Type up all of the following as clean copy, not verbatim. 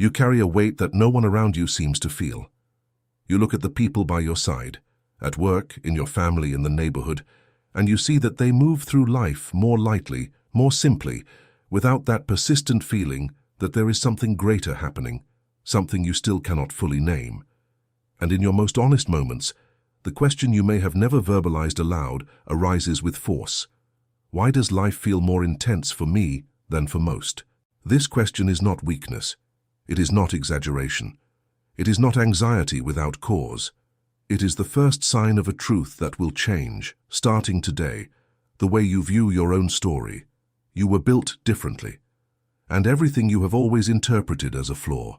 You carry a weight that no one around you seems to feel. You look at the people by your side, at work, in your family, in the neighborhood, and you see that they move through life more lightly, more simply, without that persistent feeling that there is something greater happening, something you still cannot fully name. And in your most honest moments, the question you may have never verbalized aloud arises with force. Why does life feel more intense for me than for most? This question is not weakness. It is not exaggeration. It is not anxiety without cause. It is the first sign of a truth that will change, starting today, the way you view your own story. You were built differently. And everything you have always interpreted as a flaw,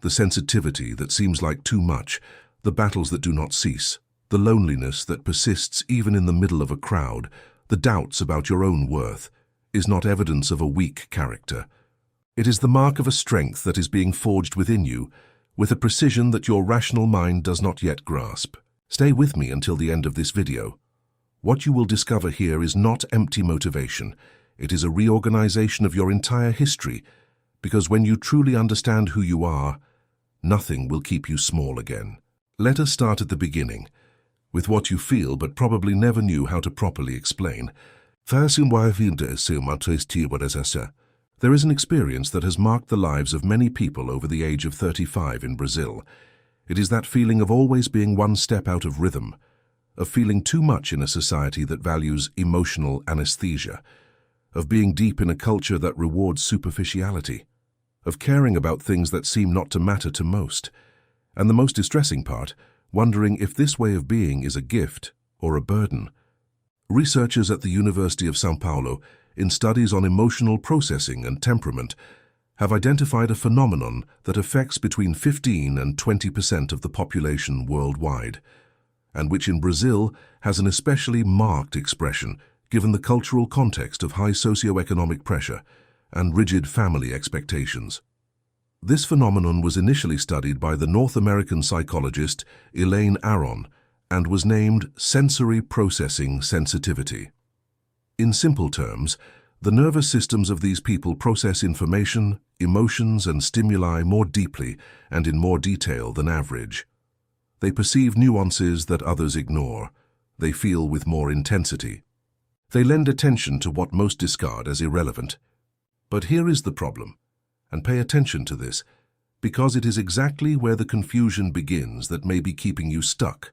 the sensitivity that seems like too much, the battles that do not cease, the loneliness that persists even in the middle of a crowd, the doubts about your own worth, is not evidence of a weak character. It is the mark of a strength that is being forged within you, with a precision that your rational mind does not yet grasp. Stay with me until the end of this video. What you will discover here is not empty motivation. It is a reorganization of your entire history, because when you truly understand who you are, nothing will keep you small again. Let us start at the beginning, with what you feel but probably never knew how to properly explain. There is an experience that has marked the lives of many people over the age of 35 in Brazil. It is that feeling of always being one step out of rhythm, of feeling too much in a society that values emotional anesthesia, of being deep in a culture that rewards superficiality, of caring about things that seem not to matter to most, and the most distressing part, wondering if this way of being is a gift or a burden. Researchers at the University of São Paulo, in studies on emotional processing and temperament, have identified a phenomenon that affects between 15 and 20% of the population worldwide, and which in Brazil has an especially marked expression given the cultural context of high socioeconomic pressure and rigid family expectations. This phenomenon was initially studied by the North American psychologist Elaine Aron and was named sensory processing sensitivity. In simple terms, the nervous systems of these people process information, emotions, and stimuli more deeply and in more detail than average. They perceive nuances that others ignore. They feel with more intensity. They lend attention to what most discard as irrelevant. But here is the problem, and pay attention to this, because it is exactly where the confusion begins that may be keeping you stuck.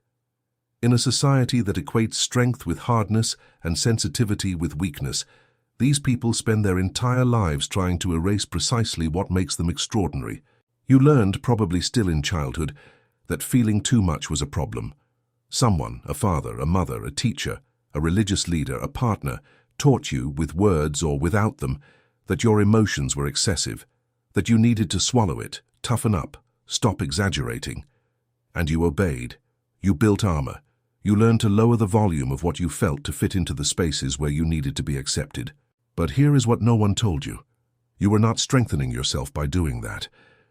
In a society that equates strength with hardness and sensitivity with weakness, these people spend their entire lives trying to erase precisely what makes them extraordinary. You learned, probably still in childhood, that feeling too much was a problem. Someone, a father, a mother, a teacher, a religious leader, a partner, taught you, with words or without them, that your emotions were excessive, that you needed to swallow it, toughen up, stop exaggerating. And you obeyed. You built armor. You learned to lower the volume of what you felt to fit into the spaces where you needed to be accepted. But here is what no one told you. You were not strengthening yourself by doing that.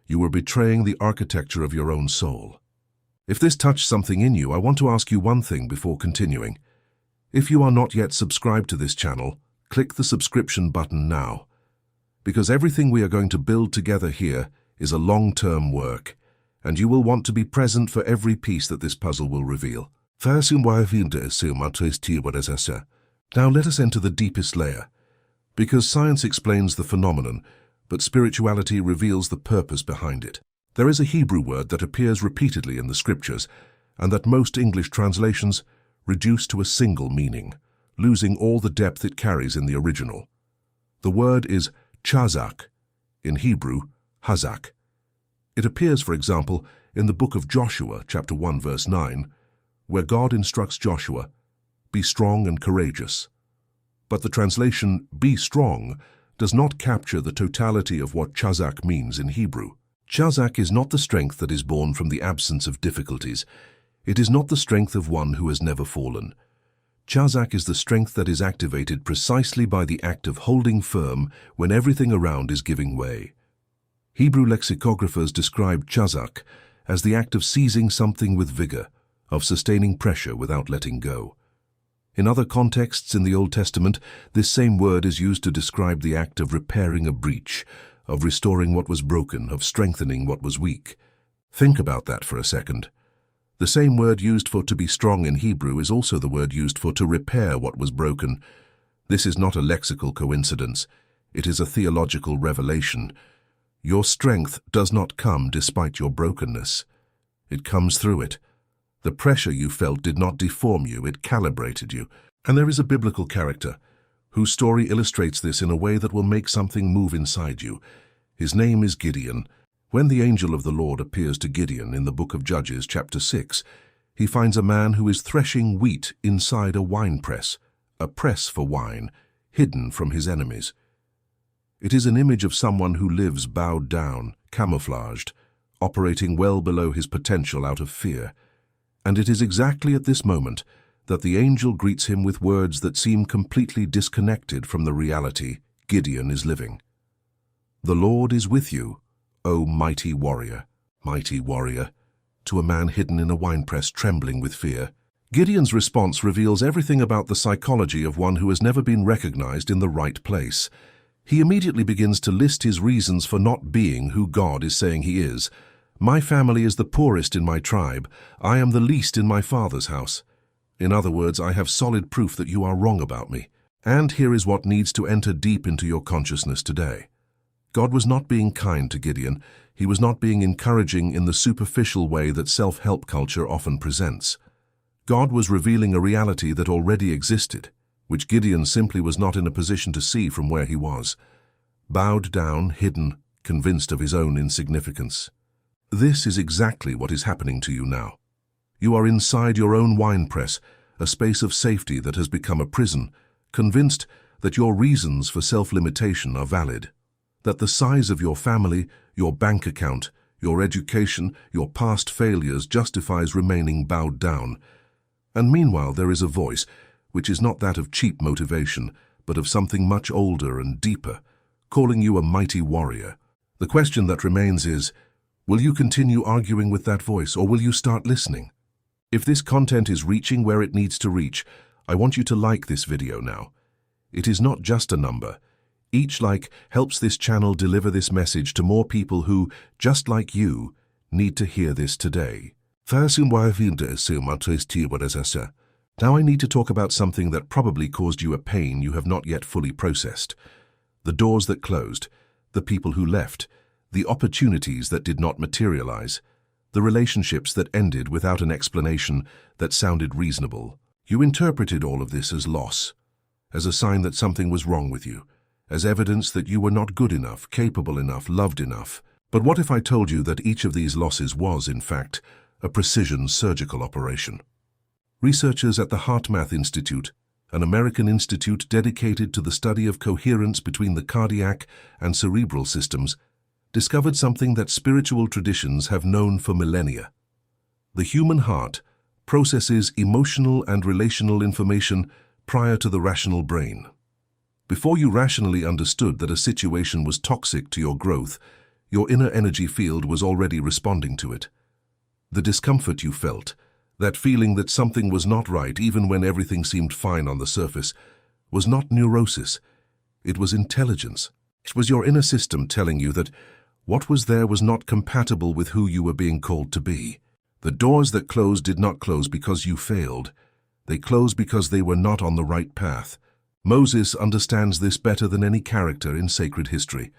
You were betraying the architecture of your own soul. If this touched something in you, I want to ask you one thing before continuing. If you are not yet subscribed to this channel, click the subscription button now. Because everything we are going to build together here is a long-term work, and you will want to be present for every piece that this puzzle will reveal. Now let us enter the deepest layer, because science explains the phenomenon, but spirituality reveals the purpose behind it. There is a Hebrew word that appears repeatedly in the scriptures, and that most English translations reduce to a single meaning, losing all the depth it carries in the original. The word is chazak, in Hebrew, hazak. It appears, for example, in the book of Joshua, chapter 1, verse 9, where God instructs Joshua, "Be strong and courageous." But the translation, "be strong," does not capture the totality of what chazak means in Hebrew. Chazak is not the strength that is born from the absence of difficulties. It is not the strength of one who has never fallen. Chazak is the strength that is activated precisely by the act of holding firm when everything around is giving way. Hebrew lexicographers describe chazak as the act of seizing something with vigor, of sustaining pressure without letting go. In other contexts in the Old Testament, this same word is used to describe the act of repairing a breach, of restoring what was broken, of strengthening what was weak. Think about that for a second. The same word used for to be strong in Hebrew is also the word used for to repair what was broken. This is not a lexical coincidence. It is a theological revelation. Your strength does not come despite your brokenness. It comes through it. The pressure you felt did not deform you, it calibrated you. And there is a biblical character whose story illustrates this in a way that will make something move inside you. His name is Gideon. When the angel of the Lord appears to Gideon in the book of Judges, chapter 6, he finds a man who is threshing wheat inside a winepress, a press for wine, hidden from his enemies. It is an image of someone who lives bowed down, camouflaged, operating well below his potential out of fear. And it is exactly at this moment that the angel greets him with words that seem completely disconnected from the reality Gideon is living. "The Lord is with you, O mighty warrior," to a man hidden in a winepress trembling with fear. Gideon's response reveals everything about the psychology of one who has never been recognized in the right place. He immediately begins to list his reasons for not being who God is saying he is. "My family is the poorest in my tribe. I am the least in my father's house. In other words, I have solid proof that you are wrong about me. And here is what needs to enter deep into your consciousness today." God was not being kind to Gideon. He was not being encouraging in the superficial way that self-help culture often presents. God was revealing a reality that already existed, which Gideon simply was not in a position to see from where he was. Bowed down, hidden, convinced of his own insignificance. This is exactly what is happening to you now. You are inside your own winepress, a space of safety that has become a prison, convinced that your reasons for self-limitation are valid, that the size of your family, your bank account, your education, your past failures justifies remaining bowed down. And meanwhile there is a voice, which is not that of cheap motivation, but of something much older and deeper, calling you a mighty warrior. The question that remains is, will you continue arguing with that voice, or will you start listening? If this content is reaching where it needs to reach, I want you to like this video now. It is not just a number. Each like helps this channel deliver this message to more people who, just like you, need to hear this today. Now I need to talk about something that probably caused you a pain you have not yet fully processed. The doors that closed, the people who left, the opportunities that did not materialize, the relationships that ended without an explanation that sounded reasonable. You interpreted all of this as loss, as a sign that something was wrong with you, as evidence that you were not good enough, capable enough, loved enough. But what if I told you that each of these losses was, in fact, a precision surgical operation? Researchers at the HeartMath Institute, an American institute dedicated to the study of coherence between the cardiac and cerebral systems, discovered something that spiritual traditions have known for millennia. The human heart processes emotional and relational information prior to the rational brain. Before you rationally understood that a situation was toxic to your growth, your inner energy field was already responding to it. The discomfort you felt, that feeling that something was not right even when everything seemed fine on the surface, was not neurosis. It was intelligence. It was your inner system telling you that what was there was not compatible with who you were being called to be. The doors that closed did not close because you failed. They closed because they were not on the right path. Moses understands this better than any character in sacred history.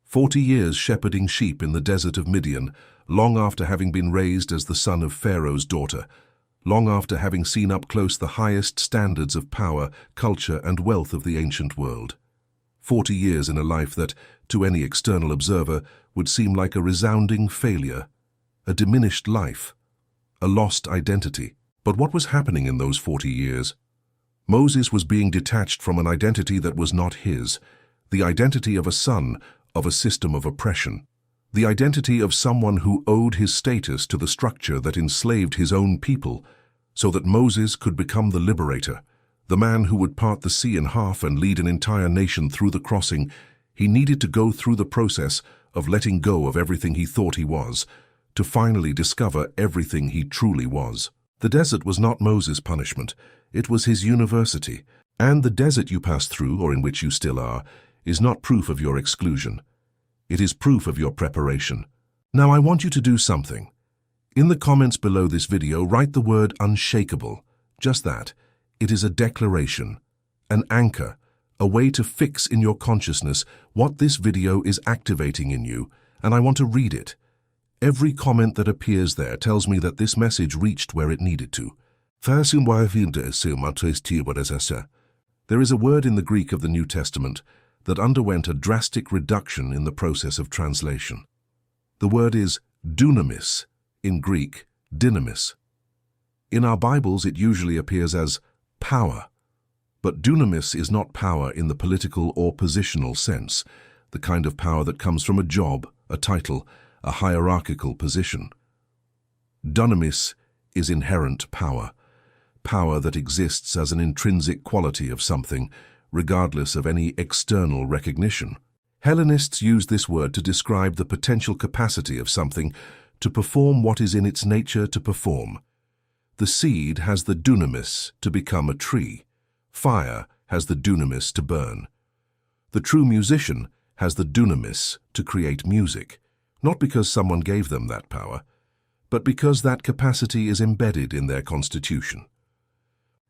40 years shepherding sheep in the desert of Midian, long after having been raised as the son of Pharaoh's daughter, long after having seen up close the highest standards of power, culture, and wealth of the ancient world. 40 years in a life that, to any external observer, would seem like a resounding failure, a diminished life, a lost identity. But what was happening in those 40 years? Moses was being detached from an identity that was not his, the identity of a son of a system of oppression, the identity of someone who owed his status to the structure that enslaved his own people, so that Moses could become the liberator, the man who would part the sea in half and lead an entire nation through the crossing. He needed to go through the process of letting go of everything he thought he was, to finally discover everything he truly was. The desert was not Moses' punishment, it was his university, and the desert you passed through, or in which you still are, is not proof of your exclusion. It is proof of your preparation. Now I want you to do something. In the comments below this video, write the word unshakable. Just that. It is a declaration, an anchor, a way to fix in your consciousness what this video is activating in you, and I want to read it. Every comment that appears there tells me that this message reached where it needed to. There is a word in the Greek of the New Testament that underwent a drastic reduction in the process of translation. The word is dunamis, in Greek, dynamis. In our Bibles, it usually appears as power. But dunamis is not power in the political or positional sense, the kind of power that comes from a job, a title, a hierarchical position. Dunamis is inherent power, power that exists as an intrinsic quality of something, regardless of any external recognition. Hellenists use this word to describe the potential capacity of something to perform what is in its nature to perform. The seed has the dunamis to become a tree. Fire has the dunamis to burn. The true musician has the dunamis to create music, not because someone gave them that power, but because that capacity is embedded in their constitution.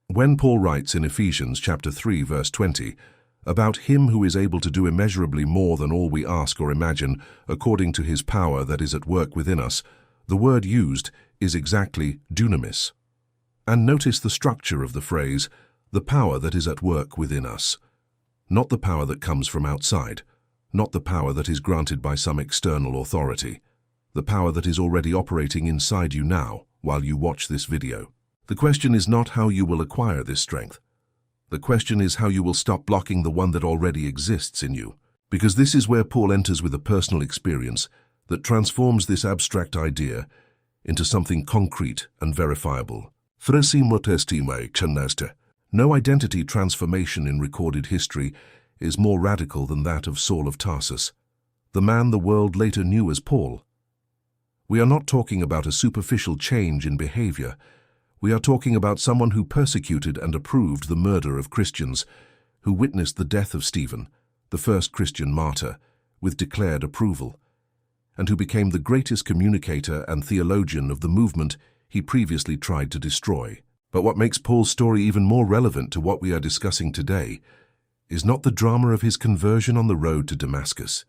When Paul writes in Ephesians chapter 3, verse 20, about him who is able to do immeasurably more than all we ask or imagine, according to his power that is at work within us, the word used is exactly dunamis. And notice the structure of the phrase, the power that is at work within us. Not the power that comes from outside, not the power that is granted by some external authority, the power that is already operating inside you now while you watch this video. The question is not how you will acquire this strength. The question is how you will stop blocking the one that already exists in you. Because this is where Paul enters with a personal experience that transforms this abstract idea into something concrete and verifiable. No identity transformation in recorded history is more radical than that of Saul of Tarsus, the man the world later knew as Paul. We are not talking about a superficial change in behavior. We are talking about someone who persecuted and approved the murder of Christians, who witnessed the death of Stephen, the first Christian martyr, with declared approval, and who became the greatest communicator and theologian of the movement he previously tried to destroy. But what makes Paul's story even more relevant to what we are discussing today is not the drama of his conversion on the road to Damascus.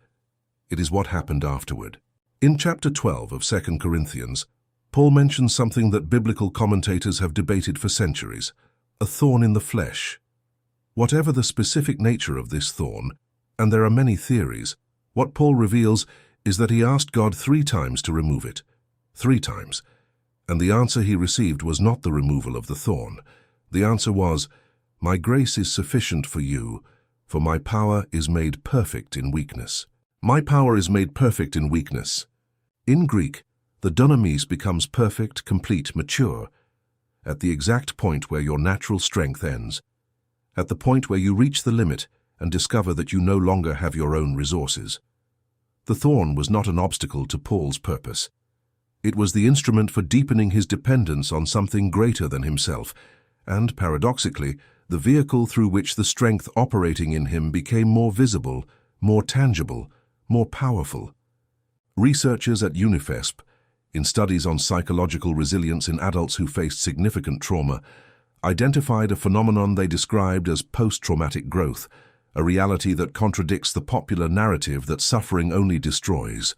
It is what happened afterward. In chapter 12 of 2 Corinthians, Paul mentions something that biblical commentators have debated for centuries, a thorn in the flesh. Whatever the specific nature of this thorn, and there are many theories, what Paul reveals is that he asked God 3 times to remove it. 3 times. And the answer he received was not the removal of the thorn. The answer was, "My grace is sufficient for you, for my power is made perfect in weakness." My power is made perfect in weakness. In Greek, the dunamis becomes perfect, complete, mature, at the exact point where your natural strength ends, at the point where you reach the limit and discover that you no longer have your own resources. The thorn was not an obstacle to Paul's purpose. It was the instrument for deepening his dependence on something greater than himself, and, paradoxically, the vehicle through which the strength operating in him became more visible, more tangible, more powerful. Researchers at UNIFESP, in studies on psychological resilience in adults who faced significant trauma, identified a phenomenon they described as post-traumatic growth, a reality that contradicts the popular narrative that suffering only destroys.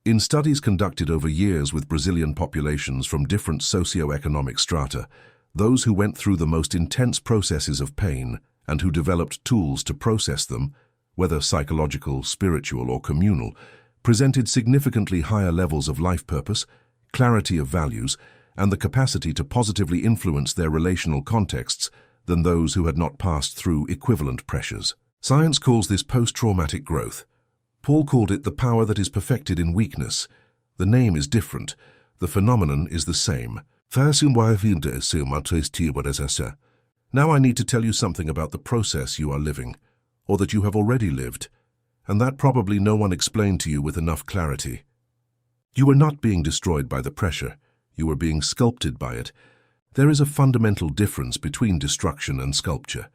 In studies conducted over years with Brazilian populations from different socio-economic strata, those who went through the most intense processes of pain and who developed tools to process them, whether psychological, spiritual, or communal, presented significantly higher levels of life purpose, clarity of values, and the capacity to positively influence their relational contexts than those who had not passed through equivalent pressures. Science calls this post-traumatic growth. Paul called it the power that is perfected in weakness. The name is different. The phenomenon is the same. Now I need to tell you something about the process you are living, or that you have already lived, and that probably no one explained to you with enough clarity. You were not being destroyed by the pressure. You were being sculpted by it. There is a fundamental difference between destruction and sculpture.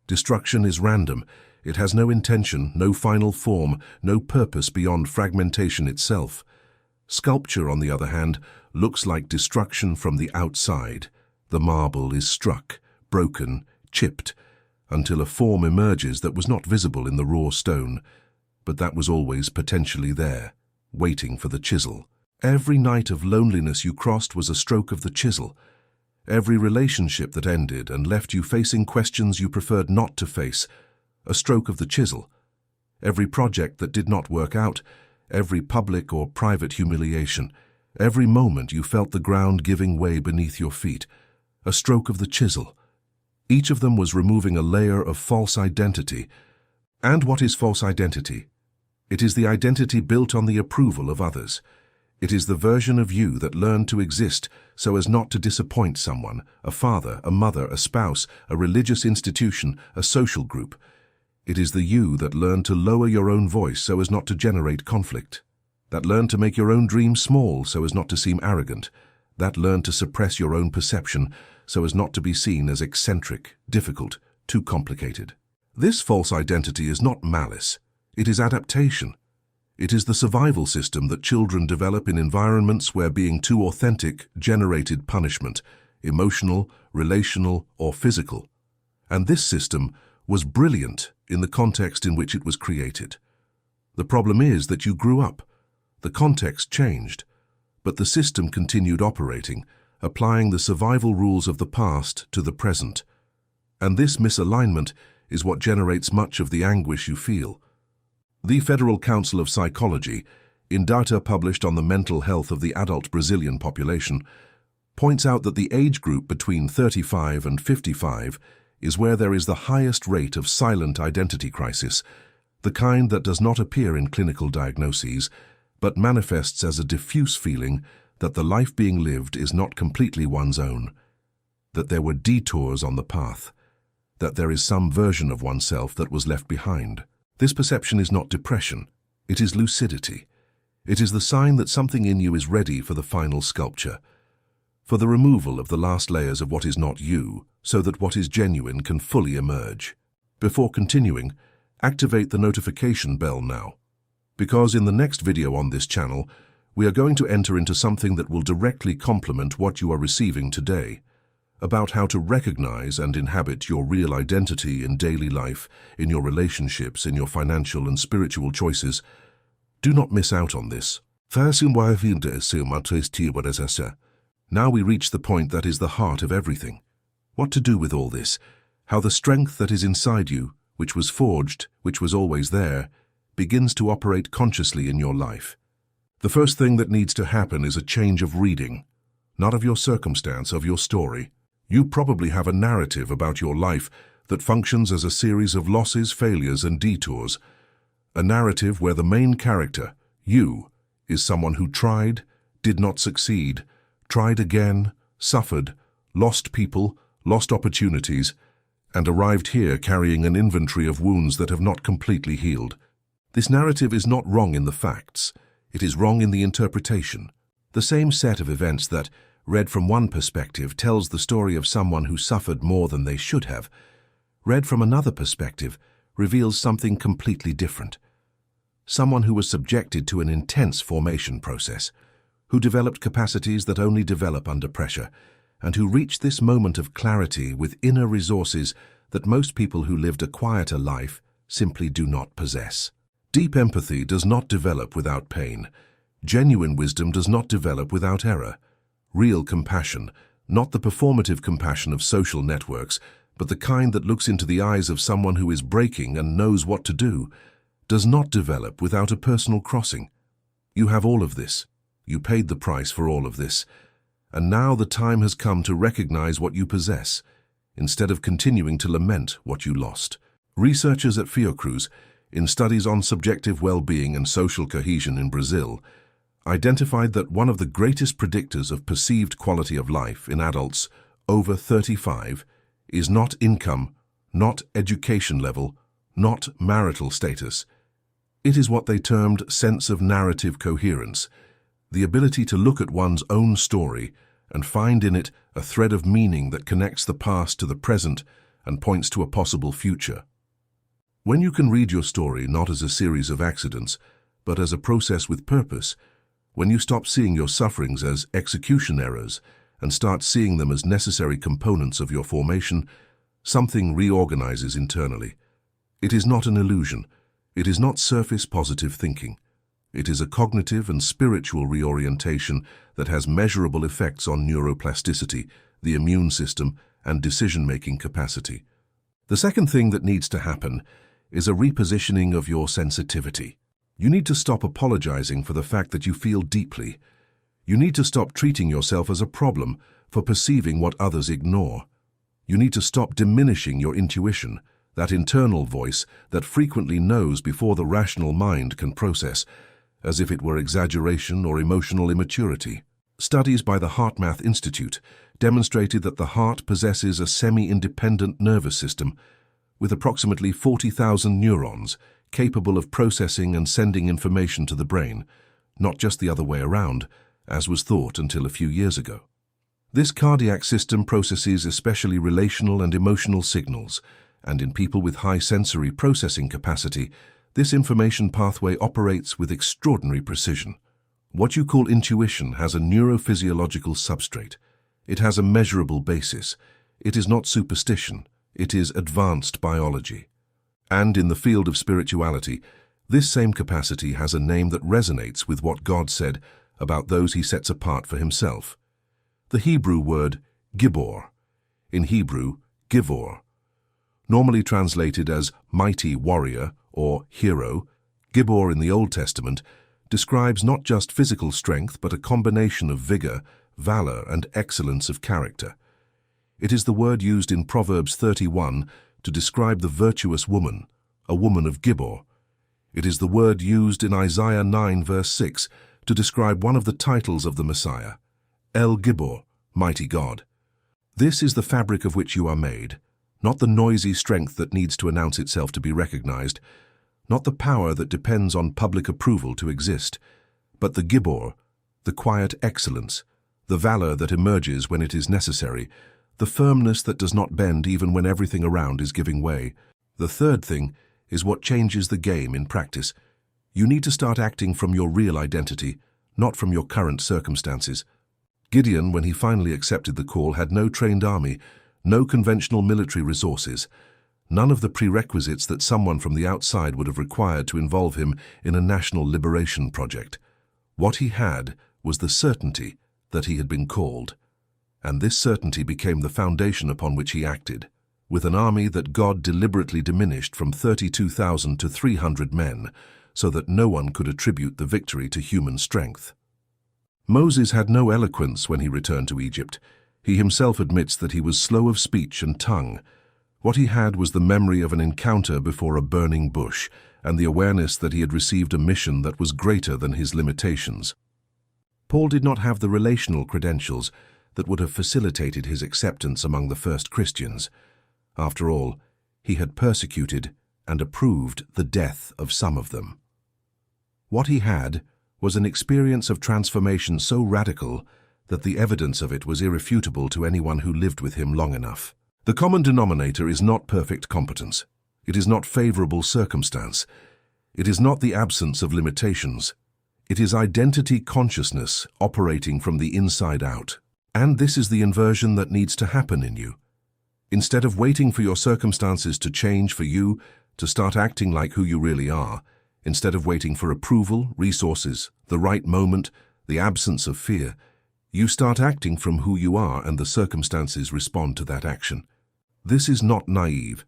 Destruction is random. It has no intention, no final form, no purpose beyond fragmentation itself. Sculpture, on the other hand, looks like destruction from the outside. The marble is struck, broken, chipped, until a form emerges that was not visible in the raw stone, but that was always potentially there, waiting for the chisel. Every night of loneliness you crossed was a stroke of the chisel. Every relationship that ended and left you facing questions you preferred not to face, a stroke of the chisel. Every project that did not work out, every public or private humiliation, every moment you felt the ground giving way beneath your feet, a stroke of the chisel. Each of them was removing a layer of false identity. And what is false identity? It is the identity built on the approval of others. It is the version of you that learned to exist so as not to disappoint someone, a father, a mother, a spouse, a religious institution, a social group. It is the you that learned to lower your own voice so as not to generate conflict, that learned to make your own dreams small so as not to seem arrogant, that learned to suppress your own perception so as not to be seen as eccentric, difficult, too complicated. This false identity is not malice. It is adaptation. It is the survival system that children develop in environments where being too authentic generated punishment, emotional, relational, or physical. And this system was brilliant in the context in which it was created. The problem is that you grew up. The context changed, but the system continued operating, applying the survival rules of the past to the present. And this misalignment is what generates much of the anguish you feel. The Federal Council of Psychology, in data published on the mental health of the adult Brazilian population, points out that the age group between 35 and 55 is where there is the highest rate of silent identity crisis, the kind that does not appear in clinical diagnoses, but manifests as a diffuse feeling that the life being lived is not completely one's own, that there were detours on the path, that there is some version of oneself that was left behind. This perception is not depression, it is lucidity. It is the sign that something in you is ready for the final sculpture, for the removal of the last layers of what is not you, so that what is genuine can fully emerge. Before continuing, activate the notification bell now, because in the next video on this channel, we are going to enter into something that will directly complement what you are receiving today, about how to recognize and inhabit your real identity in daily life, in your relationships, in your financial and spiritual choices. Do not miss out on this. Now we reach the point that is the heart of everything. What to do with all this? How the strength that is inside you, which was forged, which was always there, begins to operate consciously in your life. The first thing that needs to happen is a change of reading, not of your circumstance, of your story. You probably have a narrative about your life that functions as a series of losses, failures, and detours. A narrative where the main character, you, is someone who tried, did not succeed, tried again, suffered, lost people, lost opportunities, and arrived here carrying an inventory of wounds that have not completely healed. This narrative is not wrong in the facts. It is wrong in the interpretation. The same set of events that, read from one perspective, tells the story of someone who suffered more than they should have, read from another perspective, reveals something completely different. Someone who was subjected to an intense formation process, who developed capacities that only develop under pressure, and who reached this moment of clarity with inner resources that most people who lived a quieter life simply do not possess. Deep empathy does not develop without pain. Genuine wisdom does not develop without error. Real compassion, not the performative compassion of social networks, but the kind that looks into the eyes of someone who is breaking and knows what to do, does not develop without a personal crossing. You have all of this. You paid the price for all of this. And now the time has come to recognize what you possess, instead of continuing to lament what you lost. Researchers at Fiocruz, in studies on subjective well-being and social cohesion in Brazil, identified that one of the greatest predictors of perceived quality of life in adults over 35 is not income, not education level, not marital status. It is what they termed sense of narrative coherence, the ability to look at one's own story and find in it a thread of meaning that connects the past to the present and points to a possible future. When you can read your story not as a series of accidents, but as a process with purpose, when you stop seeing your sufferings as execution errors and start seeing them as necessary components of your formation, something reorganizes internally. It is not an illusion. It is not surface positive thinking. It is a cognitive and spiritual reorientation that has measurable effects on neuroplasticity, the immune system, and decision-making capacity. The second thing that needs to happen is a repositioning of your sensitivity. You need to stop apologizing for the fact that you feel deeply. You need to stop treating yourself as a problem for perceiving what others ignore. You need to stop diminishing your intuition, that internal voice that frequently knows before the rational mind can process, as if it were exaggeration or emotional immaturity. Studies by the HeartMath Institute demonstrated that the heart possesses a semi-independent nervous system with approximately 40,000 neurons capable of processing and sending information to the brain, not just the other way around, as was thought until a few years ago. This cardiac system processes especially relational and emotional signals, and in people with high sensory processing capacity, this information pathway operates with extraordinary precision. What you call intuition has a neurophysiological substrate. It has a measurable basis. It is not superstition. It is advanced biology. And in the field of spirituality, this same capacity has a name that resonates with what God said about those he sets apart for himself. The Hebrew word Gibor, in Hebrew, Givor, normally translated as mighty warrior or hero, Gibor in the Old Testament describes not just physical strength but a combination of vigor, valor, and excellence of character. It is the word used in Proverbs 31 to describe the virtuous woman, a woman of Gibor. It is the word used in Isaiah 9 verse 6 to describe one of the titles of the Messiah, El Gibor, mighty God. This is the fabric of which you are made, not the noisy strength that needs to announce itself to be recognized, not the power that depends on public approval to exist, but the Gibor, the quiet excellence, the valor that emerges when it is necessary, the firmness that does not bend even when everything around is giving way. The third thing is what changes the game in practice. You need to start acting from your real identity, not from your current circumstances. Gideon, when he finally accepted the call, had no trained army, no conventional military resources, none of the prerequisites that someone from the outside would have required to involve him in a national liberation project. What he had was the certainty that he had been called. And this certainty became the foundation upon which he acted, with an army that God deliberately diminished from 32,000 to 300 men, so that no one could attribute the victory to human strength. Moses had no eloquence when he returned to Egypt. He himself admits that he was slow of speech and tongue. What he had was the memory of an encounter before a burning bush, and the awareness that he had received a mission that was greater than his limitations. Paul did not have the relational credentials that would have facilitated his acceptance among the first Christians. After all, he had persecuted and approved the death of some of them. What he had was an experience of transformation so radical that the evidence of it was irrefutable to anyone who lived with him long enough. The common denominator is not perfect competence. It is not favorable circumstance. It is not the absence of limitations. It is identity consciousness operating from the inside out. And this is the inversion that needs to happen in you. Instead of waiting for your circumstances to change for you to start acting like who you really are, instead of waiting for approval, resources, the right moment, the absence of fear, you start acting from who you are and the circumstances respond to that action. This is not naive.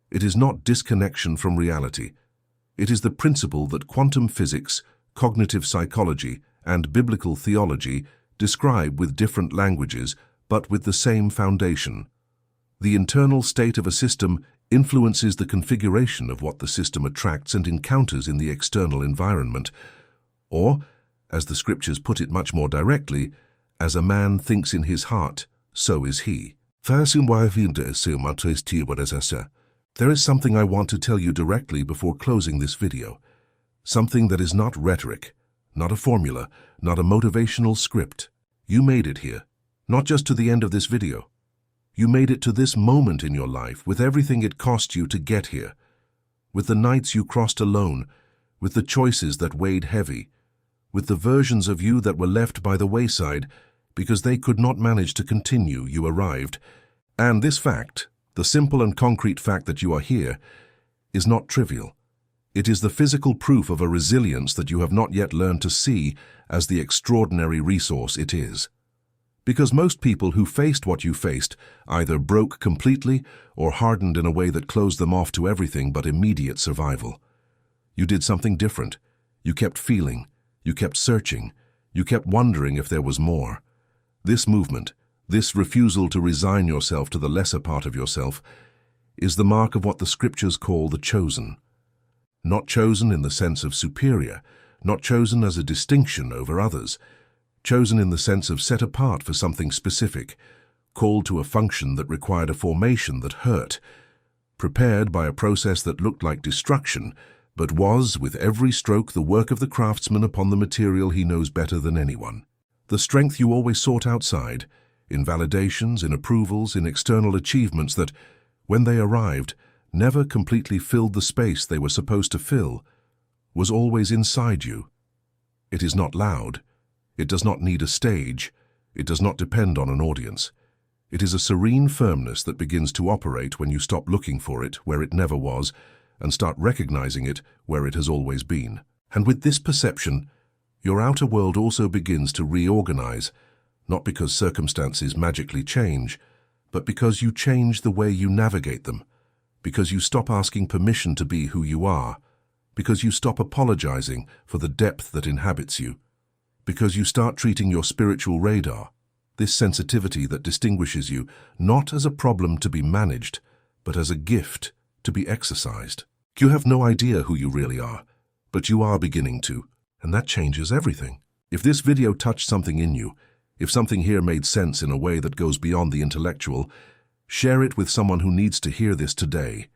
It is not disconnection from reality. It is the principle that quantum physics, cognitive psychology, and biblical theology describe with different languages, but with the same foundation. The internal state of a system influences the configuration of what the system attracts and encounters in the external environment, or, as the scriptures put it much more directly, as a man thinks in his heart, so is he. There is something I want to tell you directly before closing this video. Something that is not rhetoric, not a formula, not a motivational script. You made it here, not just to the end of this video. You made it to this moment in your life with everything it cost you to get here. with the nights you crossed alone, with the choices that weighed heavy, with the versions of you that were left by the wayside because they could not manage to continue. You arrived, and this fact, the simple and concrete fact that you are here, is not trivial. It is the physical proof of a resilience that you have not yet learned to see as the extraordinary resource it is. Because most people who faced what you faced either broke completely or hardened in a way that closed them off to everything but immediate survival. You did something different. You kept feeling. You kept searching. You kept wondering if there was more. This movement, this refusal to resign yourself to the lesser part of yourself, is the mark of what the scriptures call the chosen. Not chosen in the sense of superior, not chosen as a distinction over others, chosen in the sense of set apart for something specific, called to a function that required a formation that hurt, prepared by a process that looked like destruction, but was, with every stroke, the work of the craftsman upon the material he knows better than anyone. The strength you always sought outside, in validations, in approvals, in external achievements that, when they arrived, never completely filled the space they were supposed to fill, was always inside you. It is not loud. It does not need a stage. It does not depend on an audience. It is a serene firmness that begins to operate when you stop looking for it where it never was and start recognizing it where it has always been. And with this perception, your outer world also begins to reorganize, not because circumstances magically change, but because you change the way you navigate them, because you stop asking permission to be who you are, because you stop apologizing for the depth that inhabits you, because you start treating your spiritual radar, this sensitivity that distinguishes you, not as a problem to be managed, but as a gift to be exercised. You have no idea who you really are, but you are beginning to, and that changes everything. If this video touched something in you, if something here made sense in a way that goes beyond the intellectual, share it with someone who needs to hear this today.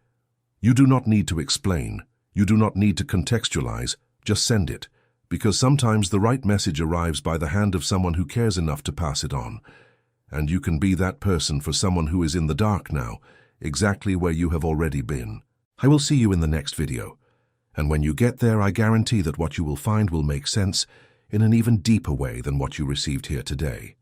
You do not need to explain. You do not need to contextualize. Just send it. Because sometimes the right message arrives by the hand of someone who cares enough to pass it on. And you can be that person for someone who is in the dark now, exactly where you have already been. I will see you in the next video. And when you get there, I guarantee that what you will find will make sense in an even deeper way than what you received here today.